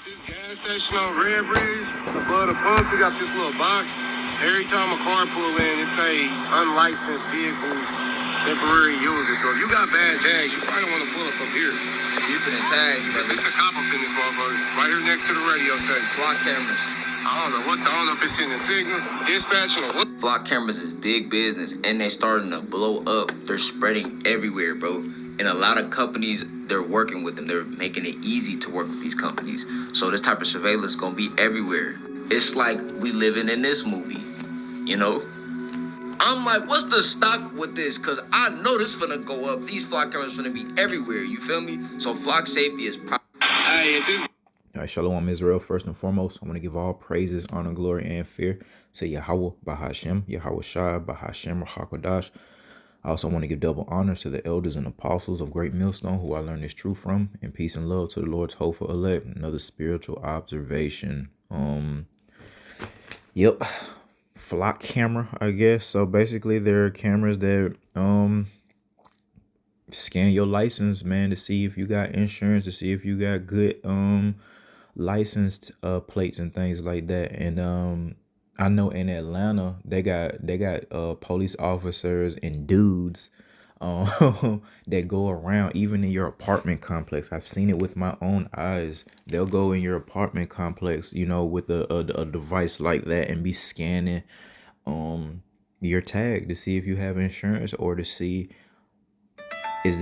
This gas station on Red Bridge, above the pumps, we got this little box. Every time a car pull in, it say unlicensed vehicle, temporary user. So if you got bad tags, you probably want to pull up here. Deeper than tags, brother. It's a cop up in this motherfucker, right here next to the radio station. Flock cameras. I don't know if it's sending signals, dispatching or what. Flock cameras is big business, and they starting to blow up. They're spreading everywhere, bro. And a lot of companies, they're working with them. They're making it easy to work with these companies. So this type of surveillance is gonna be everywhere. It's like we living in this movie, you know? I'm like, what's the stock with this? Because I know this finna go up. These flock cameras finna be everywhere, you feel me? So flock safety is Hey, if this All right, Shalom Israel. First and foremost, I want to give all praises, honor, glory, and fear to Yahweh, Bahashem, Yahweh Shai, Bahashem, Rahakodash. I also want to give double honors to the elders and apostles of Great Millstone, who I learned this truth from, and peace and love to the Lord's hopeful elect. Another spiritual observation. Yep, flock camera, I guess. So basically, there are cameras that scan your license, man, to see if you got insurance, to see if you got good licensed plates and things like that. And I know in Atlanta they got police officers and dudes that go around even in your apartment complex. I've seen it with my own eyes. They'll go in your apartment complex, you know, with a device like that and be scanning your tag to see if you have insurance, or to see is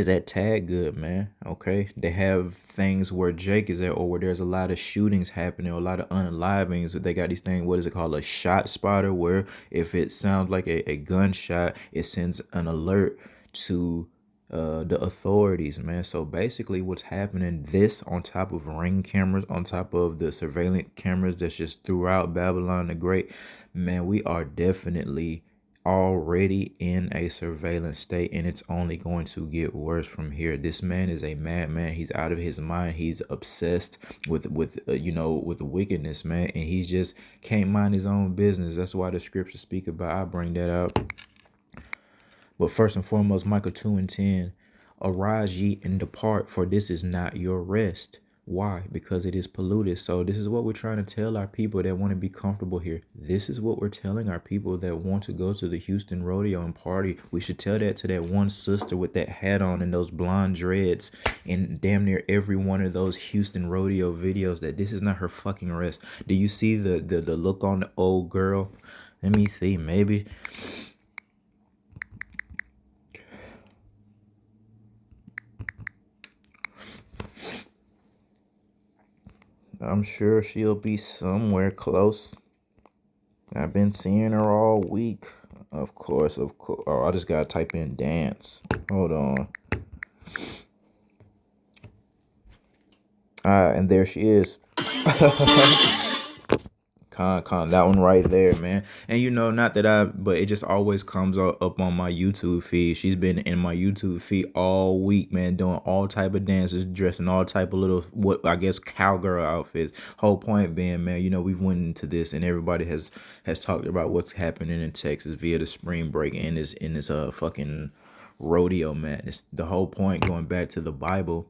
that tag good, man? Okay. They have things where Jake is at, or where there's a lot of shootings happening, or a lot of unalivings. They got these things, what is it called? A shot spotter, where if it sounds like a gunshot, it sends an alert to the authorities, man. So basically what's happening, this on top of Ring cameras, on top of the surveillance cameras that's just throughout Babylon the Great, man, we are definitely already in a surveillance state, and it's only going to get worse from here. This man is a madman. He's out of his mind. He's obsessed with wickedness, man, and he just can't mind his own business. That's why the scriptures speak about. I bring that up. But first and foremost, Micah 2:10, arise ye and depart, for this is not your rest. Why? Because it is polluted. So this is what we're trying to tell our people that want to be comfortable here. This is what we're telling our people that want to go to the Houston rodeo and party. We should tell that to that one sister with that hat on and those blonde dreads in damn near every one of those Houston rodeo videos, that this is not her fucking rest. Do you see the look on the old girl? Let me see, maybe. I'm sure she'll be somewhere close. I've been seeing her all week. Of course. Oh, I just gotta type in dance. Hold on. And there she is. That one right there, man. And you know, not that but it just always comes up on my YouTube feed. She's been in my YouTube feed all week, man, doing all type of dances, dressing all type of little, what I guess, cowgirl outfits. Whole point being, man, you know, we've went into this and everybody has talked about what's happening in Texas via the spring break and in this fucking rodeo madness. The whole point, going back to the Bible,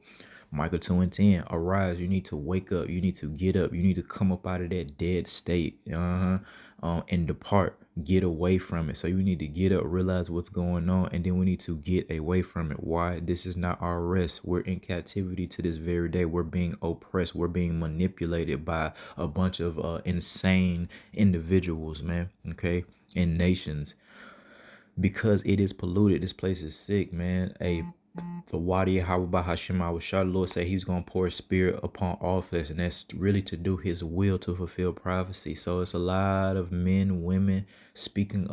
Micah 2:10, arise, you need to wake up, you need to get up, you need to come up out of that dead state, and depart, get away from it. So you need to get up, realize what's going on, and then we need to get away from it. Why? This is not our rest. We're in captivity to this very day. We're being oppressed. We're being manipulated by a bunch of insane individuals, man, okay, in nations, because it is polluted. This place is sick, man. The Wadi Yahweh Hashem Awashah, the Lord said he was going to pour his spirit upon all flesh, and that's really to do his will, to fulfill prophecy. So it's a lot of men, women speaking,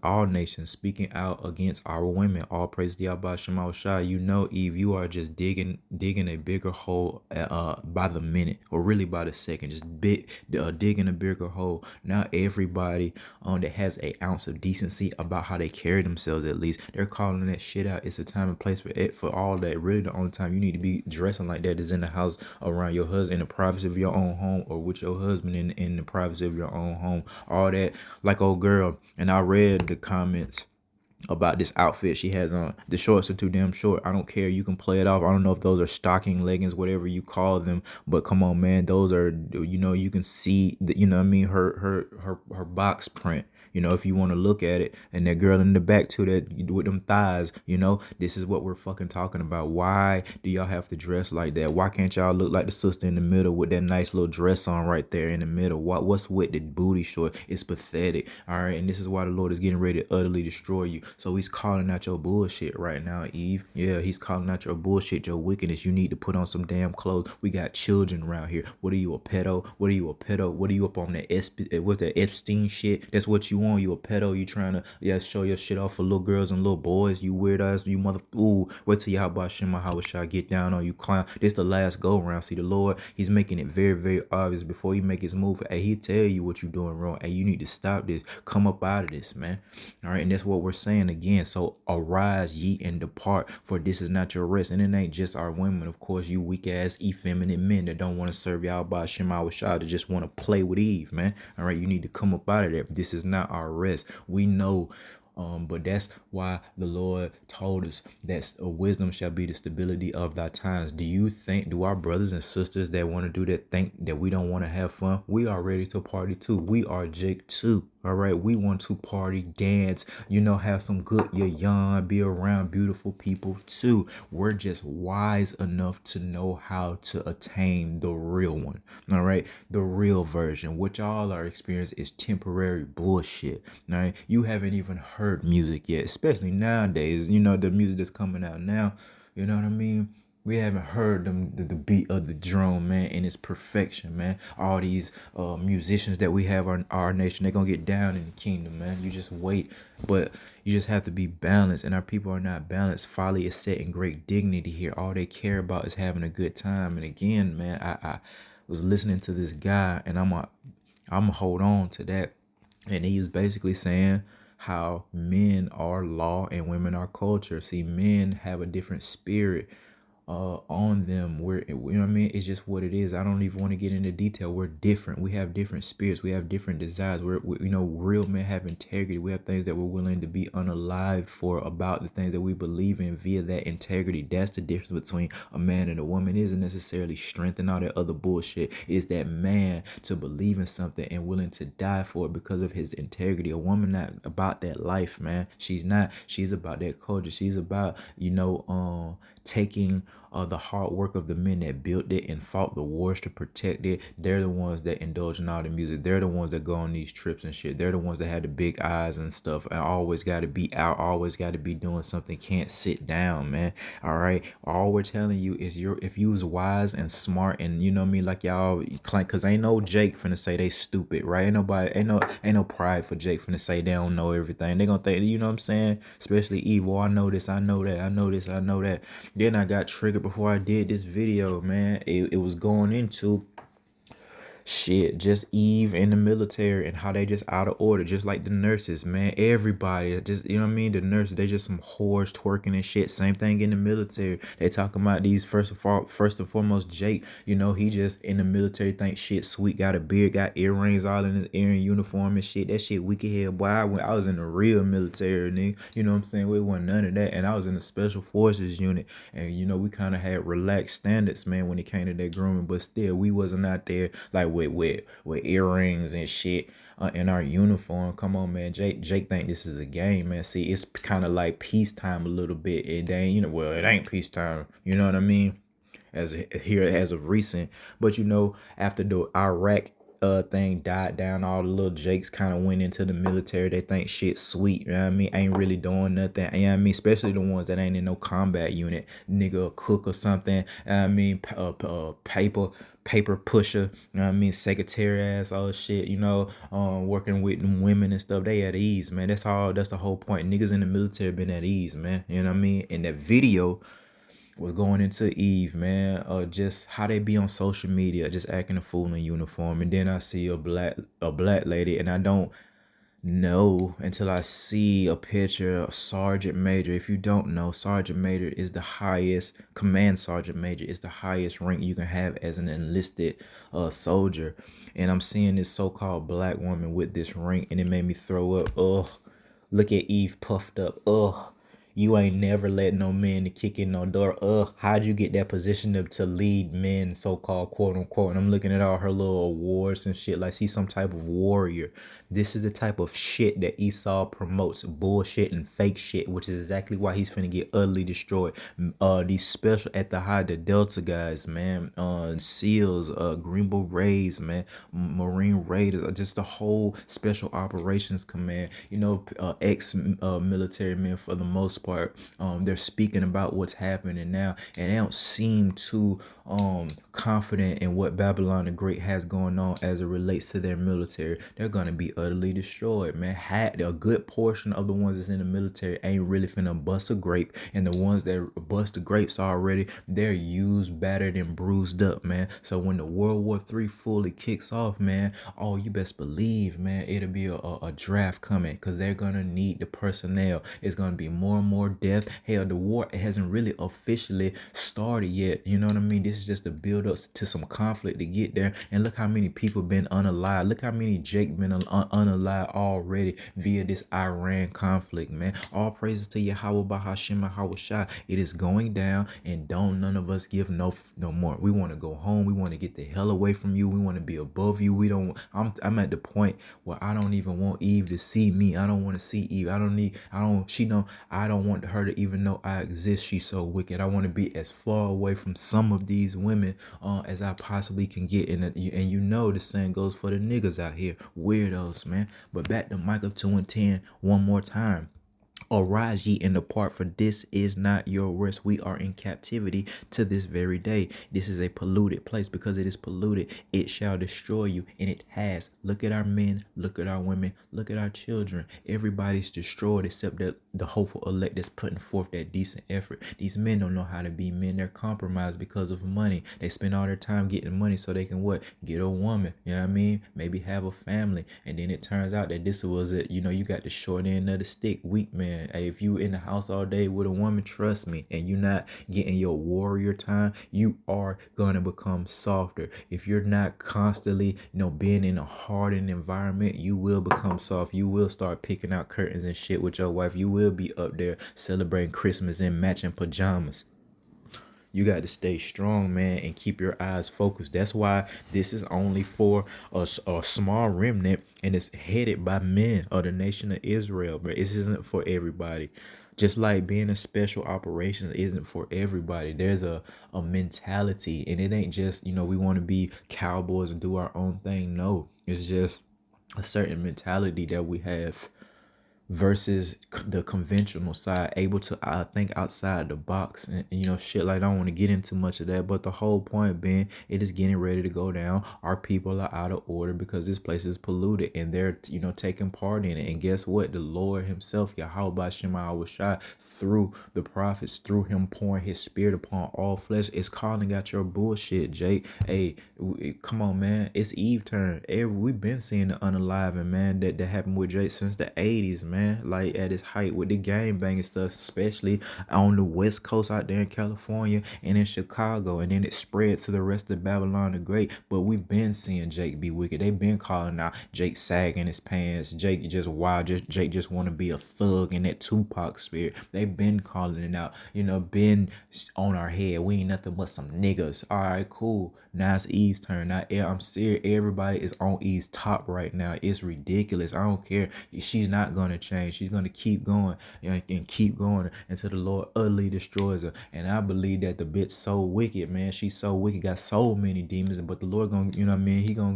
all nations speaking out against our women. All praise to Yahweh Hashem Awashah. You know, Eve, you are just digging a bigger hole by the minute, or really by the second, just digging a bigger hole. Now everybody that has an ounce of decency about how they carry themselves, at least, they're calling that shit out. It's a time and place for all that. Really, the only time you need to be dressing like that is in the house around your husband, in the privacy of your own home, or with your husband in the privacy of your own home. All that, like old girl. And I read the comments about this outfit she has on. The shorts are too damn short. I don't care. You can play it off. I don't know if those are stocking leggings, whatever you call them, but come on, man, those are, you know, you can see that, you know what I mean, her box print. You know, if you want to look at it, and that girl in the back too, that with them thighs, you know, this is what we're fucking talking about. Why do y'all have to dress like that? Why can't y'all look like the sister in the middle with that nice little dress on right there in the middle? What's with the booty short? It's pathetic. All right, and this is why the Lord is getting ready to utterly destroy you. So he's calling out your bullshit right now, Eve. Yeah, he's calling out your bullshit, your wickedness. You need to put on some damn clothes. We got children around here. What are you, a pedo? What are you, a pedo? What are you up on that with the Epstein shit? That's what you want. You a pedo? You trying to show your shit off for little girls and little boys? You weird ass, you mother. Ooh, wait till y'all about Shema Hawashai get down on you, clown. This the last go round. See, the Lord, he's making it very, very obvious before he make his move. Hey, he tell you what you doing wrong. Hey, you need to stop this. Come up out of this, man. All right, and that's what we're saying again. So arise ye and depart, for this is not your rest. And it ain't just our women, of course, you weak ass effeminate men that don't want to serve y'all by Shema Hawashai, that just want to play with Eve, man. All right, you need to come up out of there. This is not our rest. We know, but that's why the Lord told us that wisdom shall be the stability of thy times. Do our brothers and sisters that want to do that think that we don't want to have fun? We are ready to party too. We are Jake too. All right, we want to party, dance, you know, have some good yawn, be around beautiful people too. We're just wise enough to know how to attain the real one. All right, the real version. What y'all are experiencing is temporary bullshit. All right, you haven't even heard music yet, especially nowadays. You know, the music that's coming out now. You know what I mean? We haven't heard the beat of the drum, man, in its perfection, man. All these musicians that we have in our nation, they're going to get down in the kingdom, man. You just wait. But you just have to be balanced, and our people are not balanced. Folly is set in great dignity here. All they care about is having a good time. And again, man, I was listening to this guy, and I'm gonna hold on to that. And he was basically saying how men are law and women are culture. See, men have a different spirit on them. You know what I mean? It's just what it is. I don't even want to get into detail. We're different. We have different spirits. We have different desires. We you know, real men have integrity. We have things that we're willing to be unalived for about the things that we believe in via that integrity. That's the difference between a man and a woman. It isn't necessarily strength and all that other bullshit. It is that man to believe in something and willing to die for it because of his integrity. A woman not about that life, man. She's not. She's about that culture. She's about, you know, taking the hard work of the men that built it and fought the wars to protect it. They're the ones that indulge in all the music. They're the ones that go on these trips and shit. They're the ones that had the big eyes and stuff, and always got to be out, always got to be doing something. Can't sit down, man. All right, all we're telling you is if you was wise and smart, and you know what I mean, like y'all claim, cause ain't no Jake finna say they stupid, right? Ain't no pride for Jake finna say they don't know everything. They gonna think, you know what I'm saying? Especially evil. I know this, I know that, I know this, I know that. Then I got triggered before I did this video, man. It was going into shit, just Eve in the military and how they just out of order, just like the nurses, man. Everybody, just, you know what I mean, the nurses, they just some whores twerking and shit. Same thing in the military. They talking about these first and foremost Jake, you know, he just in the military think shit sweet, got a beard, got earrings all in his ear and uniform and shit. That shit wicked head, boy. I was in the real military, nigga. You know what I'm saying? We wasn't none of that, and I was in the special forces unit, and you know, we kind of had relaxed standards, man, when it came to that grooming, but still we wasn't out there like with earrings and shit in our uniform. Come on, man. Jake think this is a game, man. See, it's kind of like peacetime a little bit. It ain't, you know, well, it ain't peacetime. You know what I mean? As of recent, but you know, after the Iraq thing died down, all the little Jakes kind of went into the military. They think shit sweet, you know what I mean? Ain't really doing nothing, you know what I mean? Especially the ones that ain't in no combat unit. Nigga, a cook or something, you know what I mean? Paper pusher, you know what I mean? Secretary ass, all shit, you know, working with them women and stuff. They at ease, man. That's the whole point. Niggas in the military been at ease, man. You know what I mean? In that video was going into Eve, man, just how they be on social media, just acting a fool in uniform. And then I see a black lady, and I don't know until I see a picture of Sergeant Major. If you don't know, Sergeant Major is the highest, Command Sergeant Major is the highest rank you can have as an enlisted soldier. And I'm seeing this so-called black woman with this rank, and it made me throw up. Look at Eve puffed up. Ugh. You ain't never let no man to kick in no door. Ugh, how'd you get that position to lead men, so-called, quote unquote? And I'm looking at all her little awards and shit like she's some type of warrior. This is the type of shit that Esau promotes, bullshit and fake shit, which is exactly why he's finna get utterly destroyed. These special at the high, the Delta guys, man, SEALs, Green Berets, man, Marine Raiders, just the whole Special Operations Command. You know, ex-military men for the most part. They're speaking about what's happening now, and they don't seem too confident in what Babylon the Great has going on as it relates to their military. They're gonna be utterly destroyed, man. A good portion of the ones that's in the military ain't really finna bust a grape, and the ones that bust the grapes already, they're used, battered, and bruised up, man. So when the World War III fully kicks off, man, oh, you best believe, man, it'll be a draft coming, because they're gonna need the personnel. It's gonna be more and more death. Hell, the war hasn't really officially started yet. You know what I mean? This is just the build up to some conflict to get there. And look how many people been unalive. Look how many Jake been unalive already via this Iran conflict, man. All praises to Yahweh Bahashim Hawashah. It is going down, and don't none of us give no more. We want to go home. We want to get the hell away from you. We want to be above you. We don't. I'm at the point where I don't even want Eve to see me. I don't want to see Eve. I don't want her to even know I exist. She's so wicked. I want to be as far away from some of these women as I possibly can get. And you know the same goes for the niggas out here. Weirdos, man. But back to Micah 2:10 one more time. Arise ye and depart, for this is not your rest. We are in captivity to this very day. This is a polluted place. Because it is polluted, it shall destroy you. And it has. Look at our men, look at our women, look at our children. Everybody's destroyed except that the hopeful elect that's putting forth that decent effort. These men don't know how to be men. They're compromised because of money. They spend all their time getting money so they can what? Get a woman. You know what I mean? Maybe have a family. And then it turns out that this was it. You know, you got the short end of the stick. Weak man. Hey, if you in the house all day with a woman, trust me, and you're not getting your warrior time, you are gonna become softer. If you're not constantly, being in a hardened environment, you will become soft. You will start picking out curtains and shit with your wife. You will be up there celebrating Christmas in matching pajamas. You got to stay strong, man, and keep your eyes focused. That's why this is only for a small remnant, and it's headed by men of the nation of Israel, but this isn't for everybody. Just like being a special operations isn't for everybody. There's a mentality, and it ain't just, we want to be cowboys and do our own thing. No, it's just a certain mentality that we have versus the conventional side, able to think outside the box, and shit like I don't want to get into much of that, but the whole point being, it is getting ready to go down. Our people are out of order because this place is polluted, and they're taking part in it. And guess what? The Lord himself, Yahweh Shema Awashai, through the prophets, through him pouring his spirit upon all flesh, is calling out your bullshit, Jake. Hey, come on, man, it's Eve turn. We've been seeing the unaliving, man, that happened with Jake since the 80s, man. Like at its height with the gang banging stuff, especially on the West Coast out there in California and in Chicago, and then it spread to the rest of Babylon the Great. But we've been seeing Jake be wicked. They've been calling out Jake sagging his pants, Jake just wild, Jake just want to be a thug in that Tupac spirit. They've been calling it out, been on our head. We ain't nothing but some niggas. All right, cool. Now it's Eve's turn. Now I'm serious. Everybody is on Eve's top right now. It's ridiculous. I don't care. She's not gonna change. She's gonna keep going, and keep going until the Lord utterly destroys her. And I believe that the bitch so wicked, man. She's so wicked, got so many demons. But the Lord gonna,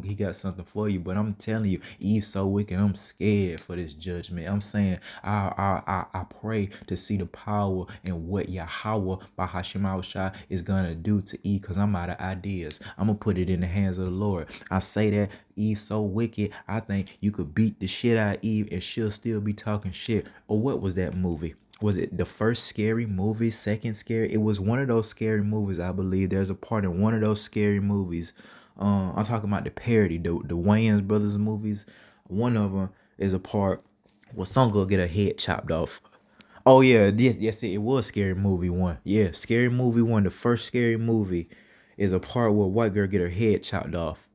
he got something for you. But I'm telling you, Eve's so wicked. I'm scared for this judgment. I'm saying I pray to see the power and what Yahweh Bahashim Shai is gonna do to Eve, because I'm out of ideas. I'm gonna put it in the hands of the Lord. I say that Eve so wicked, I think you could beat the shit out of Eve and she'll still be talking shit. Or what was that movie? Was it the first scary movie, second scary? It was one of those scary movies, I believe. There's a part in one of those scary movies. I'm talking about the parody, the Wayans brothers movies. One of them is a part where some girl get her head chopped off. Oh yeah, yes, it was Scary Movie 1. Yeah, Scary Movie 1, the first scary movie, is a part where a white girl get her head chopped off.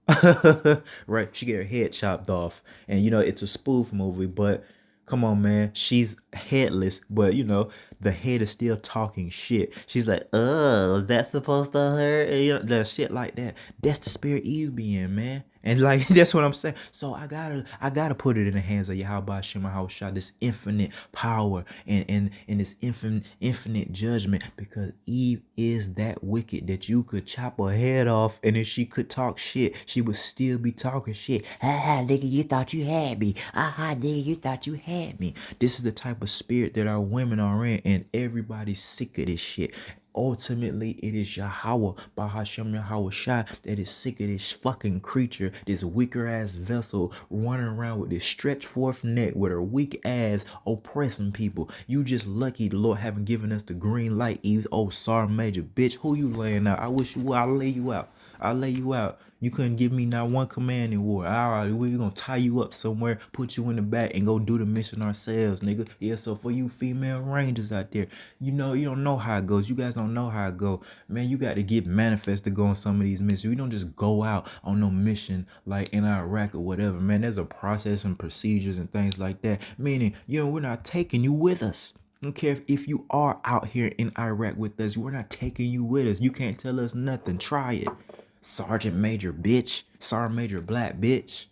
Right, she get her head chopped off, and it's a spoof movie, but Come on, man. She's headless, but you know, the head is still talking shit. She's like, oh, is that supposed to hurt? And, you know, the shit like that. That's the spirit Eve be in, man. And like that's what I'm saying. So I gotta put it in the hands of Yahweh Shema Shah, this infinite power and this infinite judgment, because Eve is that wicked that you could chop her head off, and if she could talk shit, she would still be talking shit. Ha ha, nigga, you thought you had me. Aha, nigga, you thought you had me. This is the type of spirit that our women are in, and everybody's sick of this shit. Ultimately, it is Yahweh, Bahashem Yahweh Shai, that is sick of this fucking creature, this weaker ass vessel running around with this stretched forth neck with her weak ass oppressing people. You just lucky the Lord haven't given us the green light, Eve. Oh, sorry, major bitch. Who you laying out? I wish you would. I'll lay you out. I'll lay you out. You couldn't give me not one command in war. All right, we're gonna tie you up somewhere, put you in the back, and go do the mission ourselves, nigga. Yeah, so for you female rangers out there, you know, you don't know how it goes. You guys don't know how it go. Man, you got to get manifest to go on some of these missions. We don't just go out on no mission like in Iraq or whatever, man. There's a process and procedures and things like that. Meaning, you know, we're not taking you with us. I don't care if you are out here in Iraq with us. We're not taking you with us. You can't tell us nothing. Try it. Sergeant Major bitch. Sergeant Major black bitch.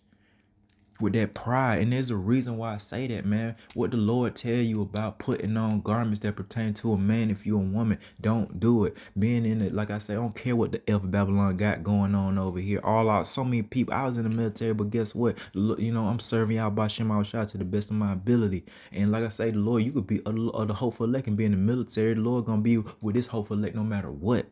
With that pride. And there's a reason why I say that, man. What the Lord tell you about putting on garments that pertain to a man if you're a woman, don't do it. Being in it, like I say, I don't care what the F Babylon got going on over here. All out, so many people. I was in the military, but guess what? You know, I'm serving y'all by Shema Shah to the best of my ability. And like I say, the Lord, you could be the hopeful elect and be in the military. The Lord gonna be with this hopeful elect no matter what,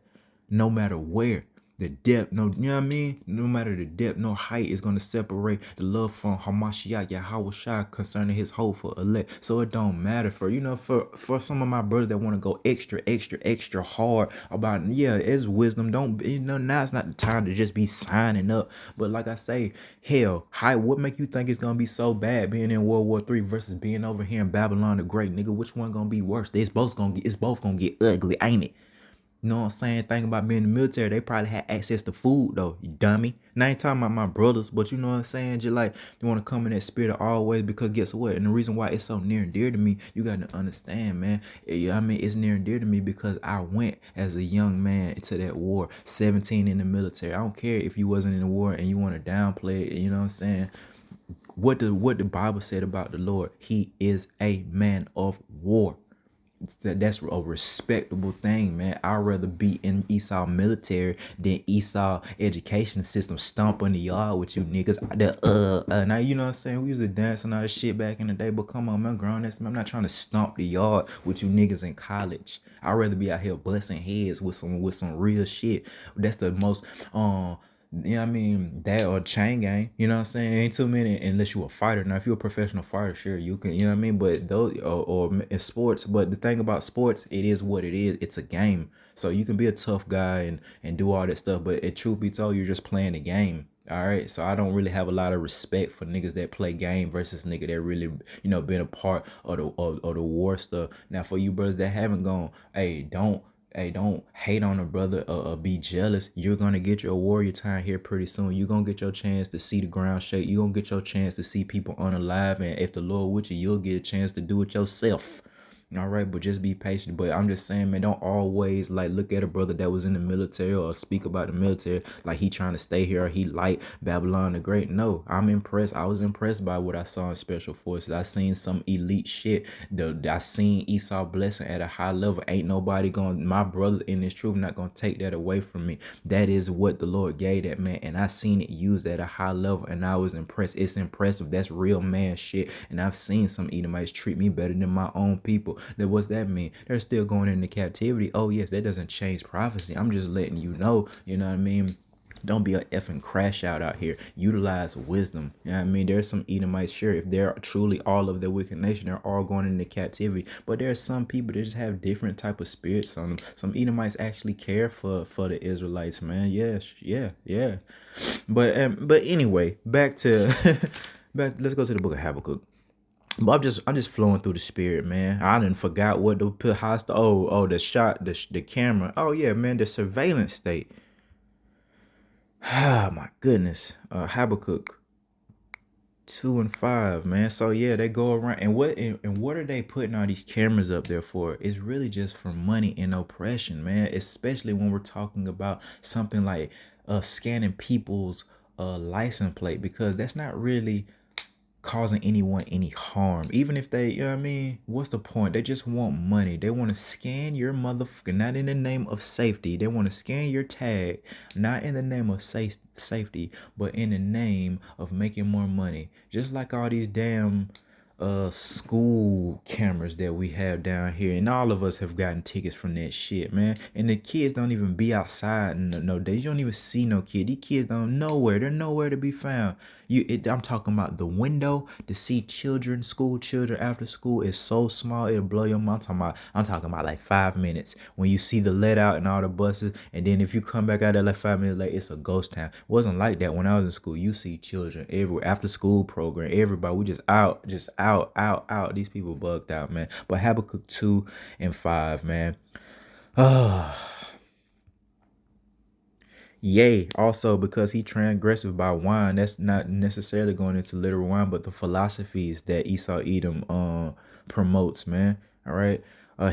no matter where. The depth, no, you know what I mean? No matter the depth, no height is going to separate the love from Hamashiach Yahweh Shai concerning his hopeful elect. So it don't matter for, you know, for some of my brothers that want to go extra hard about, yeah, it's wisdom. Don't, you know, now it's not the time to just be signing up. But like I say, hell, what make you think it's going to be so bad being in World War III versus being over here in Babylon the Great, nigga? Which one going to be worse? It's both going to get ugly, ain't it? You know what I'm saying? Think about being in the military. They probably had access to food, though, you dummy. Now I ain't talking about my brothers, but you know what I'm saying? Just like, you want to come in that spirit of always, because guess what? And the reason why it's so near and dear to me, you got to understand, man. I mean, it's near and dear to me because I went as a young man into that war, 17 in the military. I don't care if you wasn't in the war and you want to downplay it, you know what I'm saying? What the Bible said about the Lord, he is a man of war. That's a respectable thing, man. I'd rather be in Esau military than Esau education system stomping the yard with you niggas. Now you know what I'm saying? We used to dance and all that shit back in the day, but come on, man, grown ass man. I'm not trying to stomp the yard with you niggas in college. I'd rather be out here busting heads with some real shit. That's the most you know what I mean, that or chain gang, you know what I'm saying? Ain't too many unless you a fighter. Now if you're a professional fighter, sure you can, you know what I mean, but those or in sports. But the thing about sports, it is what it is. It's a game, so you can be a tough guy and do all that stuff, but truth be told, you're just playing the game. All right, so I don't really have a lot of respect for niggas that play game versus nigga that really, you know, been a part of the war stuff. Now for you brothers that haven't gone, don't hate on a brother or be jealous. You're going to get your warrior time here pretty soon. You're going to get your chance to see the ground shake. You're going to get your chance to see people unalive. And if the Lord with you, you'll get a chance to do it yourself. All right, but just be patient. But I'm just saying, man, don't always like look at a brother that was in the military or speak about the military like he trying to stay here or he like Babylon the Great. No, I'm impressed. I was impressed by what I saw in Special Forces. I seen some elite shit. I seen Esau blessing at a high level. Ain't nobody my brothers in this truth not gonna take that away from me. That is what the Lord gave that man, and I seen it used at a high level, and I was impressed. It's impressive. That's real man shit. And I've seen some Edomites treat me better than my own people. Then what's that mean? They're still going into captivity. Oh yes, that doesn't change prophecy. I'm just letting you know, you know what I mean? Don't be a effing crash out here. Utilize wisdom. You know what I mean? There's some Edomites, sure, if they're truly all of the wicked nation, they're all going into captivity. But there are some people that just have different type of spirits on them. Some Edomites actually care for the Israelites, man. Yes, yeah. But anyway, back to let's go to the book of Habakkuk. But I'm just flowing through the spirit, man. I didn't forgot what to put hostile. The shot, the camera. Oh yeah, man, the surveillance state. Ah, my goodness. Habakkuk. 2 and 5, man. So yeah, they go around, and what are they putting all these cameras up there for? It's really just for money and oppression, man. Especially when we're talking about something like scanning people's license plate, because that's not really causing anyone any harm. Even if they, you know what I mean? What's the point? They just want money. They want to scan your motherfucker, not in the name of safety. They want to scan your tag, not in the name of safety, but in the name of making more money. Just like all these damn school cameras that we have down here, and all of us have gotten tickets from that shit, man. And the kids don't even be outside no days. You don't even see no kid. These kids don't nowhere. They're nowhere to be found. I'm talking about the window to see children, school children after school is so small it'll blow your mind. I'm talking about like 5 minutes when you see the let out and all the buses, and then if you come back out there like 5 minutes later, it's a ghost town. It wasn't like that when I was in school. You see children everywhere, after school program, everybody. We just out. These people bugged out, man. But Habakkuk 2 and 5, man. Yea, also because he transgressive by wine. That's not necessarily going into literal wine, but the philosophies that Esau Edom promotes, man. All right.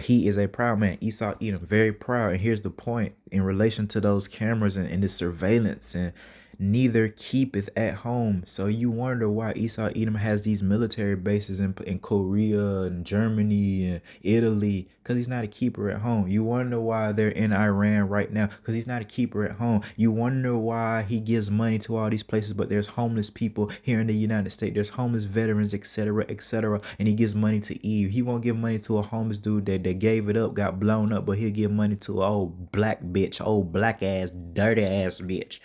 He is a proud man. Esau Edom, very proud. And here's the point in relation to those cameras and the surveillance, and neither keepeth at home. So you wonder why Esau Edom has these military bases in Korea and Germany and Italy, because he's not a keeper at home. You wonder why they're in Iran right now, because he's not a keeper at home. You wonder why he gives money to all these places, but there's homeless people here in the United States. There's homeless veterans, etc., etc., and he gives money to Eve. He won't give money to a homeless dude that gave it up, got blown up, but he'll give money to an old black bitch, old black ass, dirty ass bitch.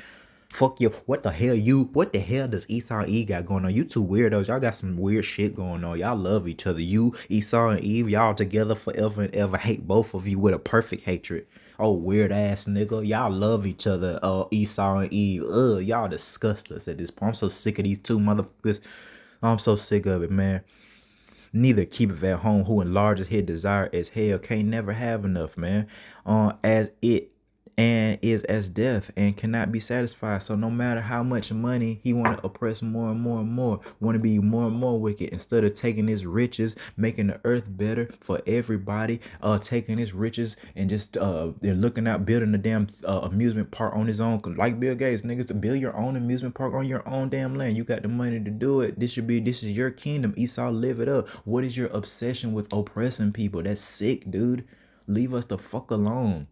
Fuck you. What the hell does Esau and Eve got going on? You two weirdos. Y'all got some weird shit going on. Y'all love each other. You, Esau and Eve, y'all together forever and ever. Hate both of you with a perfect hatred. Oh, weird ass nigga. Y'all love each other. Esau and Eve. Y'all disgust us at this point. I'm so sick of these two motherfuckers. I'm so sick of it, man. Neither keepeth at home who enlarges his desire as hell. Can't never have enough, man. As it and is as death and cannot be satisfied. So no matter how much money he want to oppress more and more and more, want to be more and more wicked, instead of taking his riches, making the earth better for everybody, taking his riches and just they're looking out building a damn amusement park on his own, like Bill Gates, niggas, to build your own amusement park on your own damn land. You got the money to do it. This is your kingdom. Esau, live it up. What is your obsession with oppressing people? That's sick, dude. Leave us the fuck alone.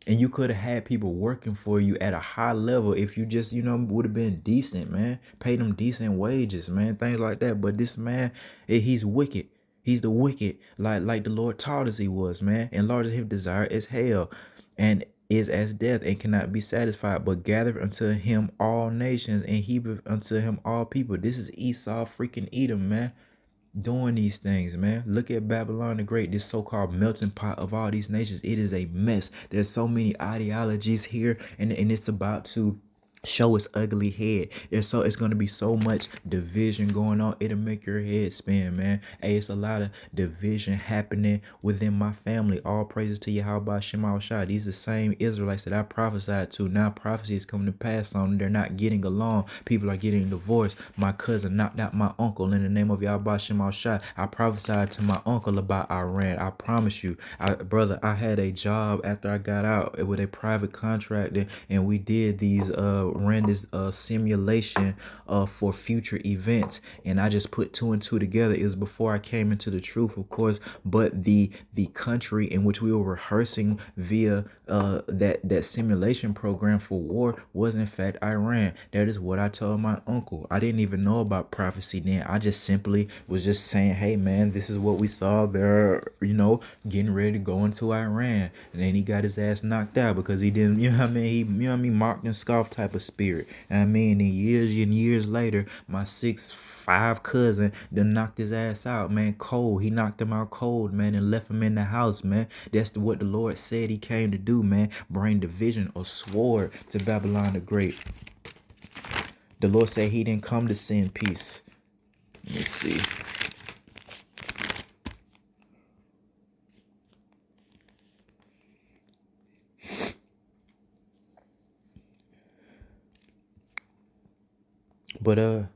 And you could have had people working for you at a high level if you just, would have been decent, man. Pay them decent wages, man. Things like that. But this man, he's wicked. He's the wicked, like the Lord taught us he was, man. Enlarges his desire as hell, and is as death, and cannot be satisfied. But gather unto him all nations, and heapeth unto him all people. This is Esau freaking Edom, man, doing these things, man. Look at Babylon the Great, this so-called melting pot of all these nations. It is a mess. There's so many ideologies here, and it's about to show its ugly head. It's going to be so much division going on, it'll make your head spin, man. Hey, it's a lot of division happening within my family. All praises to Yahweh Shema Shah. These are the same Israelites that I prophesied to. Now prophecy is coming to pass on them. They're not getting along. People are getting divorced. My cousin knocked out my uncle in the name of Yahweh Shema Shah. I prophesied to my uncle about Iran. I promise you, brother, I had a job after I got out with a private contractor, and we did these ran this simulation for future events, and I just put two and two together. It was before I came into the truth, of course, but the country in which we were rehearsing via that simulation program for war was in fact Iran. That is what I told my uncle. I didn't even know about prophecy then. I just simply was just saying, hey man, this is what we saw. They're getting ready to go into Iran, and then he got his ass knocked out because he didn't, he mocked and scoffed type of spirit. And years and years later, my 6'5" cousin then knocked his ass out, man, cold. He knocked him out cold, man, and left him in the house, man. That's what the Lord said he came to do, man. Bring division or sword to Babylon the Great. The Lord said he didn't come to send peace. Let's see. But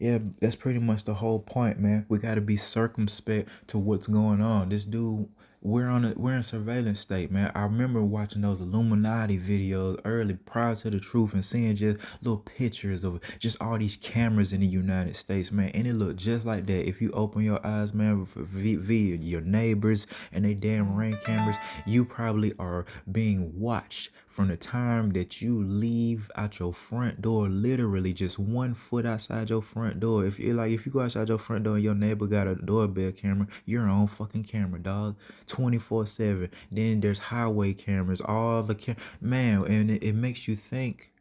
Yeah, that's pretty much the whole point, man. We got to be circumspect to what's going on. This dude, we're in surveillance state, man. I remember watching those Illuminati videos early, prior to the truth, and seeing just little pictures of just all these cameras in the United States, man. And it looked just like that. If you open your eyes, man, via your neighbors and they damn ring cameras, you probably are being watched from the time that you leave out your front door, literally just 1 foot outside your front door. If you go outside your front door and your neighbor got a doorbell camera, you're on fucking camera, dog, 24/7. Then there's highway cameras, all the man, and it makes you think.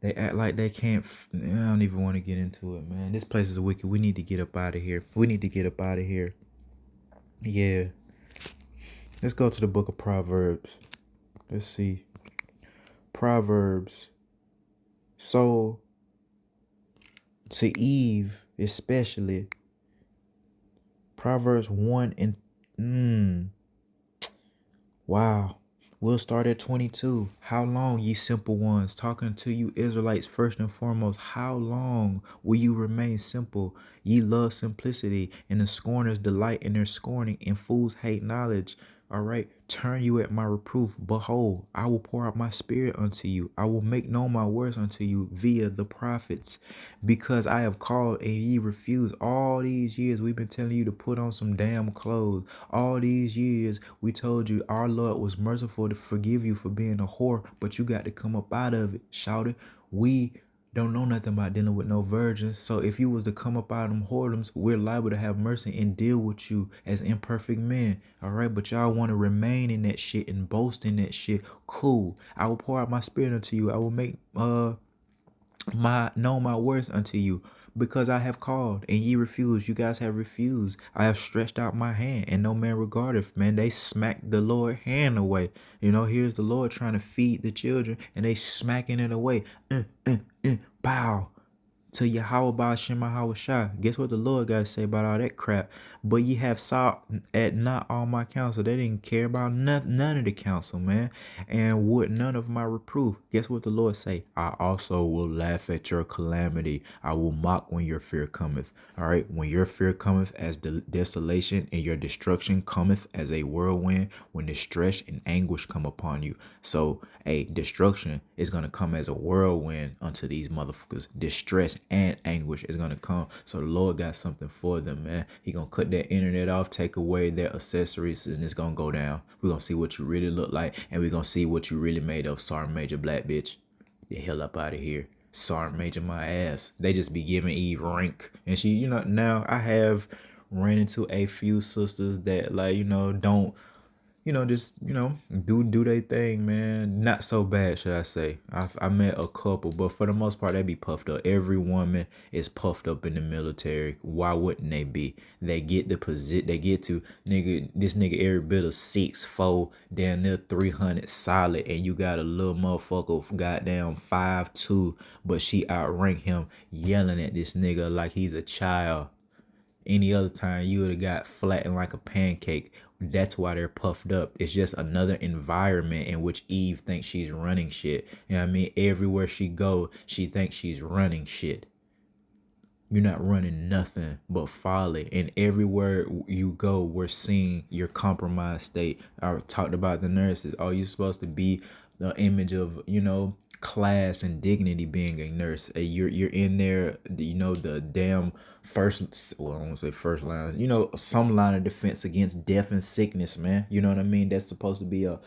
They act like they can't. I don't even want to get into it, man. This place is wicked. We need to get up out of here. We need to get up out of here. Yeah. Let's go to the book of Proverbs. Let's see. Proverbs. So, to Eve, especially, Proverbs 1 and. Wow. We'll start at 22. How long, ye simple ones, talking to you Israelites first and foremost, how long will you remain simple? Ye love simplicity, and the scorners delight in their scorning, and fools hate knowledge. All right, turn you at my reproof. Behold, I will pour out my spirit unto you. I will make known my words unto you via the prophets, because I have called and ye refuse. All these years we've been telling you to put on some damn clothes. All these years we told you our Lord was merciful to forgive you for being a whore, but you got to come up out of it. Shout it. We don't know nothing about dealing with no virgins. So if you was to come up out of them whoredoms, we're liable to have mercy and deal with you as imperfect men. All right, but y'all want to remain in that shit and boast in that shit. Cool. I will pour out my spirit unto you. I will make my words unto you, because I have called and ye refuse. You guys have refused. I have stretched out my hand and no man regardeth. Man, they smacked the Lord hand away. Here's the Lord trying to feed the children and they smacking it away. Bow to Yahweh Ba'ashem Mahawashah. Guess what the Lord got to say about all that crap? But ye have sought at not all my counsel. They didn't care about none of the counsel, man, and would none of my reproof. Guess what the Lord say? I also will laugh at your calamity. I will mock when your fear cometh. All right, when your fear cometh as the desolation, and your destruction cometh as a whirlwind, when distress and anguish come upon you. So, destruction is going to come as a whirlwind unto these motherfuckers. Distress and anguish is going to come. So the Lord got something for them, man. He going to cut that internet off, take away their accessories, and it's going to go down. We're going to see what you really look like, and we're going to see what you really made of. Sorry, major black bitch. The hell up out of here. Sorry, major my ass. They just be giving Eve rank. And she, now I have ran into a few sisters that, don't, just, do their thing, man. Not so bad, should I say. I met a couple, but for the most part, they be puffed up. Every woman is puffed up in the military. Why wouldn't they be? They get the position. They get to, this nigga every bit of 6'4", down near 300 solid, and you got a little motherfucker, goddamn 5'2", but she outrank him, yelling at this nigga like he's a child. Any other time you would have got flattened like a pancake. That's why they're puffed up. It's just another environment in which Eve thinks she's running shit. You know what I mean? Everywhere she go, she thinks she's running shit. You're not running nothing but folly. And everywhere you go, we're seeing your compromised state. I talked about the nurses. Oh, you're supposed to be the image of, class and dignity being a nurse. You're in there, the damn first, well, I won't say first line, some line of defense against death and sickness, man. You know what I mean? That's supposed to be a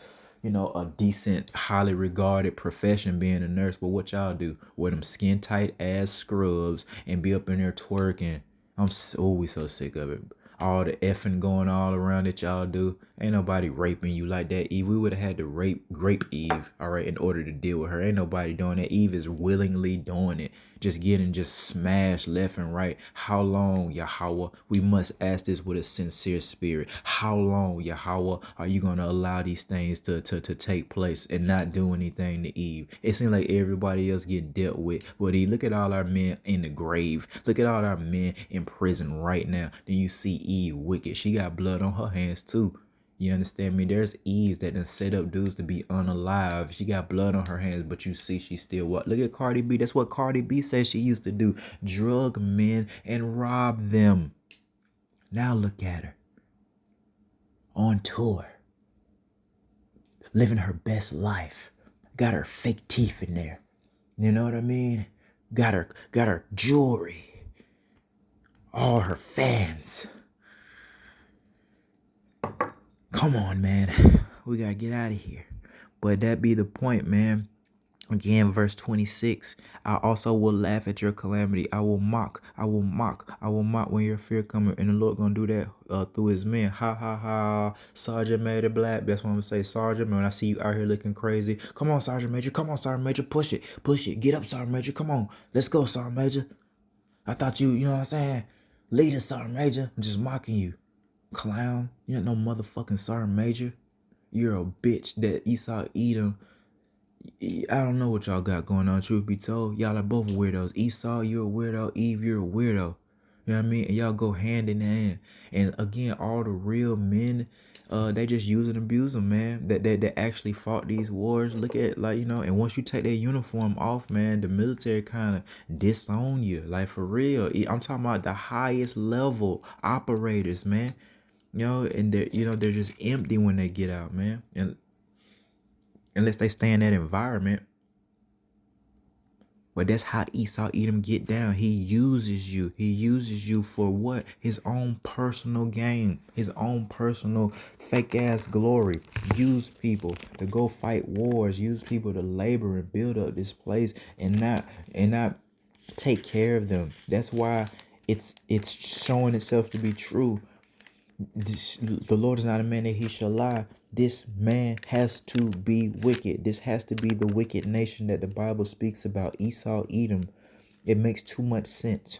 decent, highly regarded profession, being a nurse. But what y'all do? Wear them skin tight ass scrubs and be up in there twerking. We so sick of it. All the effing going all around that y'all do. Ain't nobody raping you like that, Eve. We would have had to grape Eve, all right, in order to deal with her. Ain't nobody doing that. Eve is willingly doing it. Just getting smashed left and right. How long, Yahweh? We must ask this with a sincere spirit. How long, Yahweh, are you going to allow these things to take place and not do anything to Eve? It seems like everybody else get dealt with. But look at all our men in the grave. Look at all our men in prison right now. Then you see Eve wicked. She got blood on her hands too. You understand me? There's Eve that done set up dudes to be unalive. She got blood on her hands, but you see she still what? Look at Cardi B. That's what Cardi B says she used to do. Drug men and rob them. Now look at her. On tour. Living her best life. Got her fake teeth in there. You know what I mean? Got her jewelry. All her fans. Come on, man. We gotta get out of here. But that be the point, man. Again, verse 26. I also will laugh at your calamity. I will mock. I will mock. I will mock when your fear cometh. And the Lord gonna do that through his men. Ha ha ha. Sergeant Major Black. That's what I'm gonna say. Sergeant, man, when I see you out here looking crazy. Come on, Sergeant Major. Come on, Sergeant Major. Push it. Push it. Get up, Sergeant Major. Come on. Let's go, Sergeant Major. I thought you know what I'm saying? Lead us, Sergeant Major. I'm just mocking you. Clown. You ain't no motherfucking Sergeant Major. You're a bitch that Esau Edom. I don't know what y'all got going on, truth be told. Y'all are both weirdos. Esau, you're a weirdo. Eve, you're a weirdo. You know what I mean? And y'all go hand in hand. And again, all the real men, they just use and abuse them, man. That actually fought these wars. Look at, like, you know, and once you take their uniform off, man, the military kind of disown you. Like, for real. I'm talking about the highest level operators, man. You know, and they're just empty when they get out, man. And unless they stay in that environment. But that's how Esau Edom get down. He uses you. He uses you for what? His own personal gain. His own personal fake ass glory. Use people to go fight wars. Use people to labor and build up this place and not take care of them. That's why it's showing itself to be true. The Lord is not a man that he shall lie. This man has to be wicked. This has to be the wicked nation that the Bible speaks about. Esau, Edom. It makes too much sense.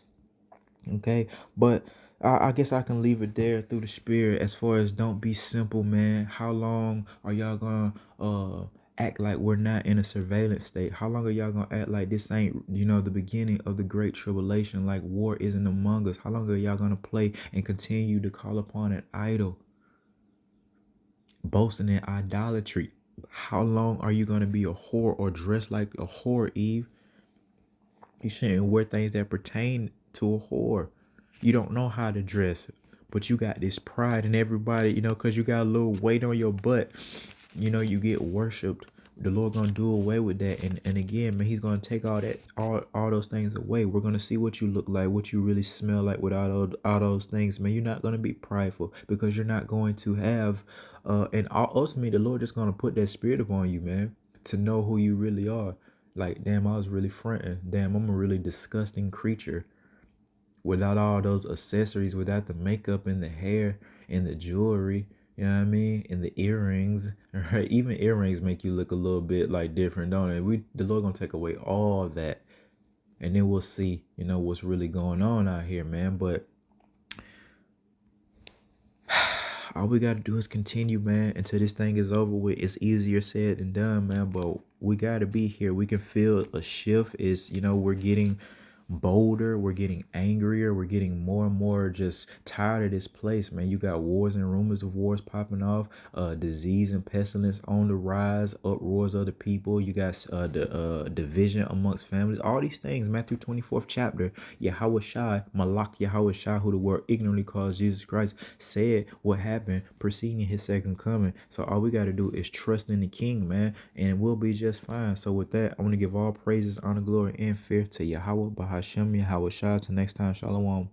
Okay, but I guess I can leave it there through the spirit as far as don't be simple, man. How long are y'all gonna act like we're not in a surveillance state? How long are y'all gonna act like this ain't, you know, the beginning of the great tribulation, like war isn't among us? How long are y'all gonna play and continue to call upon an idol, boasting in idolatry? How long are you gonna be a whore or dress like a whore, Eve? You shouldn't wear things that pertain to a whore. You don't know how to dress, but you got this pride in everybody, you know, because you got a little weight on your butt. You know, you get worshipped. The Lord gonna do away with that, and again, man, he's gonna take all that, all those things away. We're gonna see what you look like, what you really smell like without all those things, man. You're not gonna be prideful because you're not going to have and ultimately the Lord just gonna put that spirit upon you, man, to know who you really are. Like, damn, I was really fronting. Damn, I'm a really disgusting creature without all those accessories, without the makeup and the hair and the jewelry. You know what I mean? And the earrings, right? Even earrings make you look a little bit like different, don't it? The Lord gonna take away all of that, and then we'll see, you know, what's really going on out here, man. But all we gotta do is continue, man, until this thing is over with. It's easier said than done, man. But we gotta be here. We can feel a shift. Is, you know, we're getting bolder, we're getting angrier, we're getting more and more just tired of this place, man. You got wars and rumors of wars popping off, disease and pestilence on the rise, uproars of the people. You got the division amongst families, all these things. Matthew 24th chapter, Yahushua, Malak Yahushua, who the word ignorantly calls Jesus Christ, said what happened preceding his second coming. So all we got to do is trust in the King, man, and we'll be just fine. So with that, I want to give all praises, honor, glory, and fear to Yahweh, Bahashem, Yahushua. Till next time, Shalom.